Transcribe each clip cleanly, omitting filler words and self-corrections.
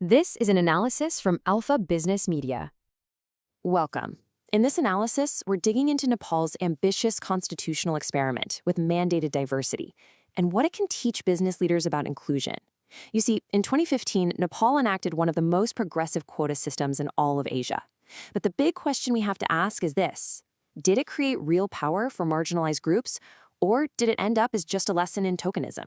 This is an analysis from Alpha Business Media. Welcome. In this analysis, we're digging into Nepal's ambitious constitutional experiment with mandated diversity and what it can teach business leaders about inclusion. You see, in 2015, Nepal enacted one of the most progressive quota systems in all of Asia. But the big question we have to ask is this: did it create real power for marginalized groups, or did it end up as just a lesson in tokenism?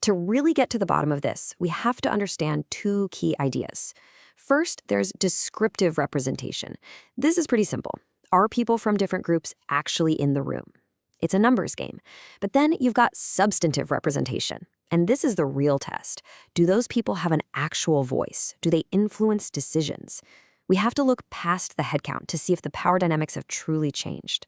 To really get to the bottom of this, we have to understand two key ideas. First, there's descriptive representation. This is pretty simple. Are people from different groups actually in the room? It's a numbers game. But then you've got substantive representation. And this is the real test. Do those people have an actual voice? Do they influence decisions? We have to look past the headcount to see if the power dynamics have truly changed.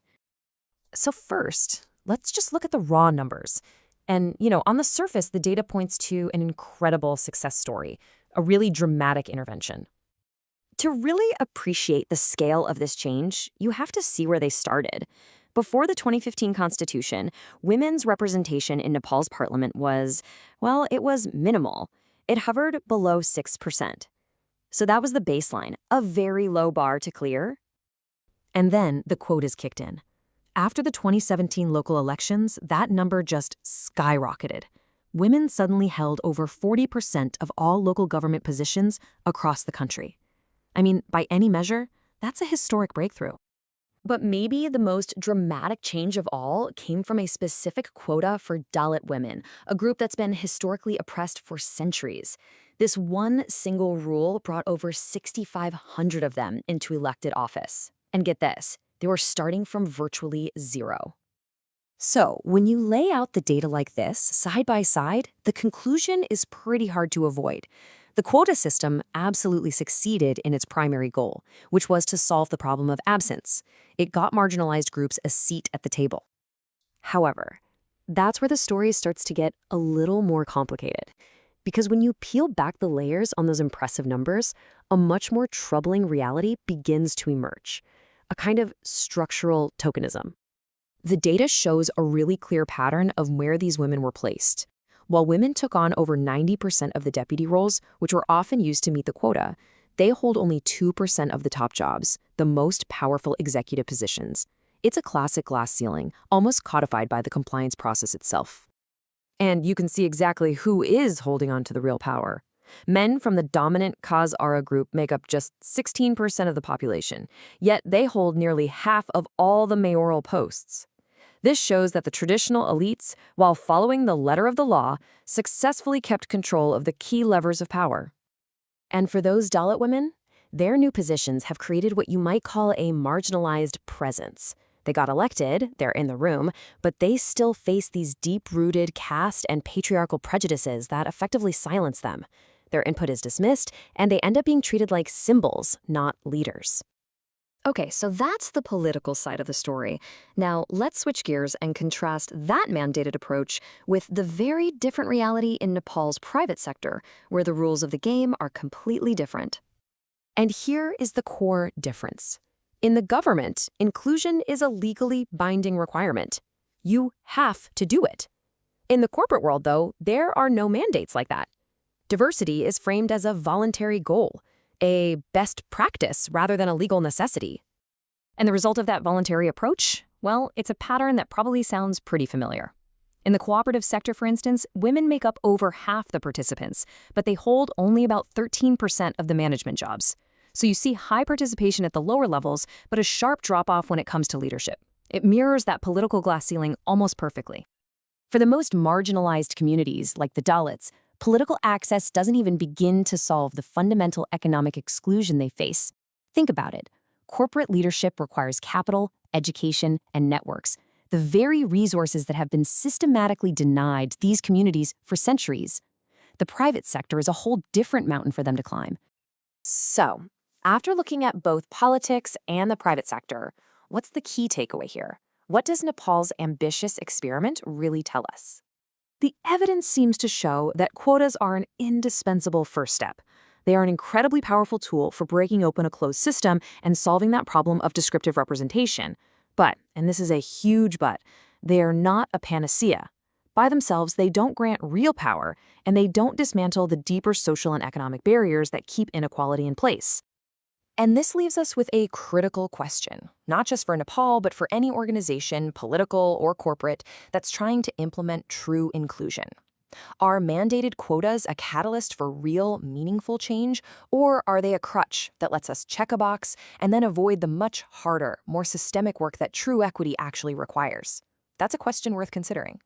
So first, let's just look at the raw numbers. And, on the surface, the data points to an incredible success story, a really dramatic intervention. To really appreciate the scale of this change, you have to see where they started. Before the 2015 Constitution, women's representation in Nepal's parliament was, well, it was minimal. It hovered below 6%. So that was the baseline, a very low bar to clear. And then the quotas kicked in. After the 2017 local elections, that number just skyrocketed. Women suddenly held over 40% of all local government positions across the country. I mean, by any measure, that's a historic breakthrough. But maybe the most dramatic change of all came from a specific quota for Dalit women, a group that's been historically oppressed for centuries. This one single rule brought over 6,500 of them into elected office. And get this, they were starting from virtually zero. So, when you lay out the data like this, side by side, the conclusion is pretty hard to avoid. The quota system absolutely succeeded in its primary goal, which was to solve the problem of absence. It got marginalized groups a seat at the table. However, that's where the story starts to get a little more complicated. Because when you peel back the layers on those impressive numbers, a much more troubling reality begins to emerge, a kind of structural tokenism. The data shows a really clear pattern of where these women were placed. While women took on over 90% of the deputy roles, which were often used to meet the quota, they hold only 2% of the top jobs, the most powerful executive positions. It's a classic glass ceiling, almost codified by the compliance process itself. And you can see exactly who is holding on to the real power. Men from the dominant Khaz-Ara group make up just 16% of the population, yet they hold nearly half of all the mayoral posts. This shows that the traditional elites, while following the letter of the law, successfully kept control of the key levers of power. And for those Dalit women, their new positions have created what you might call a marginalized presence. They got elected, they're in the room, but they still face these deep-rooted caste and patriarchal prejudices that effectively silence them. Their input is dismissed, and they end up being treated like symbols, not leaders. Okay, so that's the political side of the story. Now, let's switch gears and contrast that mandated approach with the very different reality in Nepal's private sector, where the rules of the game are completely different. And here is the core difference. In the government, inclusion is a legally binding requirement. You have to do it. In the corporate world, though, there are no mandates like that. Diversity is framed as a voluntary goal, a best practice rather than a legal necessity. And the result of that voluntary approach? Well, it's a pattern that probably sounds pretty familiar. In the cooperative sector, for instance, women make up over half the participants, but they hold only about 13% of the management jobs. So you see high participation at the lower levels, but a sharp drop-off when it comes to leadership. It mirrors that political glass ceiling almost perfectly. For the most marginalized communities, like the Dalits, political access doesn't even begin to solve the fundamental economic exclusion they face. Think about it. Corporate leadership requires capital, education, and networks, the very resources that have been systematically denied these communities for centuries. The private sector is a whole different mountain for them to climb. So, after looking at both politics and the private sector, what's the key takeaway here? What does Nepal's ambitious experiment really tell us? The evidence seems to show that quotas are an indispensable first step. They are an incredibly powerful tool for breaking open a closed system and solving that problem of descriptive representation. But, and this is a huge but, they are not a panacea. By themselves, they don't grant real power, and they don't dismantle the deeper social and economic barriers that keep inequality in place. And this leaves us with a critical question, not just for Nepal, but for any organization, political or corporate, that's trying to implement true inclusion. Are mandated quotas a catalyst for real, meaningful change, or are they a crutch that lets us check a box and then avoid the much harder, more systemic work that true equity actually requires? That's a question worth considering.